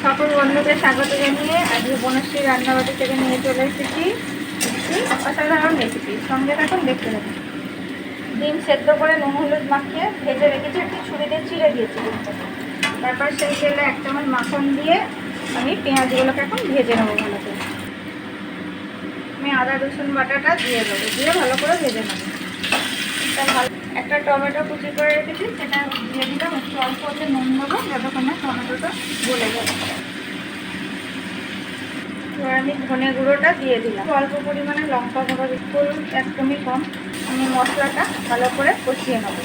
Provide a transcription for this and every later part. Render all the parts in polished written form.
সকল বন্ধুকে স্বাগত জানিয়ে আজকে বনশ্রী রান্নাবাটি থেকে নিয়ে চলে এসেছি অসাধারণ রেসিপি। সঙ্গে থাকুন, দেখতে থাকুন। ডিম সেদ্ধ করে নুন হলুদ মাখিয়ে ভেজে রেখেছি, একটু ছুরিতে চিড়ে দিয়েছি ডিমটাকে। তারপর সেই তেলে 1 চামচ মাখন দিয়ে আমি পেঁয়াজগুলোকে এখন ভেজে নেবো ভালো করে। আমি আদা রসুন বাটাটা দিয়ে দেবো, দিয়ে ভালো করে ভেজে নেবো। একটা টমেটো কুচি করে রেখেছি, সেটা দিয়ে দিলাম। একটু অল্প হতে নুন দেবো যতক্ষণ না টমেটোটা গলে যাবে। এবার আমি ধনে গুঁড়োটা দিয়ে দিলাম, অল্প পরিমাণে লঙ্কা গুঁড়ো, ফুল একদমই কম। আমি মশলাটা ভালো করে কষিয়ে নেব।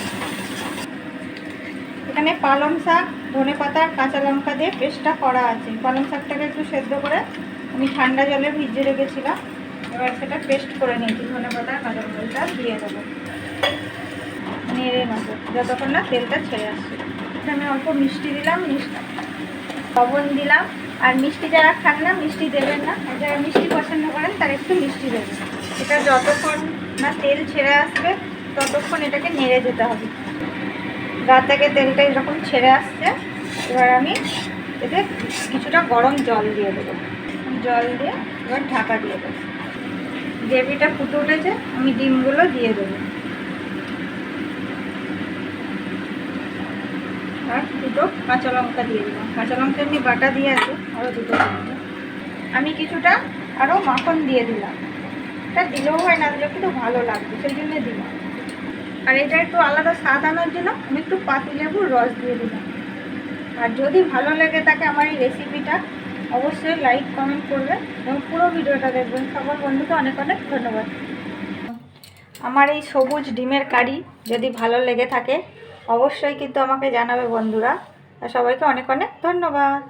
এখানে পালং শাক, ধনে পাতা, কাঁচা লঙ্কা দিয়ে পেস্টটা করা আছে। পালং শাকটাকে একটু সেদ্ধ করে আমি ঠান্ডা জলে ভিজিয়ে রেখেছিলাম। এবার সেটা পেস্ট করে নিয়েছি, ধনে পাতা কাঁচা লঙ্কাটা দিয়ে দেবো, নেড়ে নেবো যতক্ষণ না তেলটা ছেড়ে আসছে। আমি অল্প মিষ্টি দিলাম, লবণ দিলাম। আর মিষ্টি যারা খান না, মিষ্টি দেবেন না। যারা মিষ্টি পছন্দ করেন তারা একটু মিষ্টি দেবেন। এটা যতক্ষণ না তেল ছেড়ে আসবে ততক্ষণ এটাকে নেড়ে যেতে হবে। গা থেকে তেলটা এরকম ছেড়ে আসছে। এবার আমি এতে কিছুটা গরম জল দিয়ে দেবো। জল দিয়ে এবার ঢাকা দিয়ে দেবো। গ্রেভিটা ফুটে উঠেছে, আমি ডিমগুলো দিয়ে দেবো। আর দুটো কাঁচা লঙ্কা দিয়ে দিলাম। কাঁচা লঙ্কা এমনি বাটা দিয়ে আছে, আরও দুটো দিয়ে। আমি কিছুটা আরও মাখন দিয়ে দিলাম। এটা দিলেও হয়, না দিলেও কিন্তু ভালো লাগবে, সেই জন্য দিলাম। আর এটা একটু আলাদা স্বাদ আনার জন্য আমি একটু পাতিলেবুর রস দিয়ে দিলাম। আর যদি ভালো লেগে থাকে আমার এই রেসিপিটা, অবশ্যই লাইক কমেন্ট করবেন এবং পুরো ভিডিওটা দেখবেন। সকল বন্ধুকে অনেক অনেক ধন্যবাদ। আমার এই সবুজ ডিমের কারি যদি ভালো লেগে থাকে অবশ্যই কিন্তু আমাকে জানাবে বন্ধুরা। আর সবাইকে অনেক অনেক ধন্যবাদ।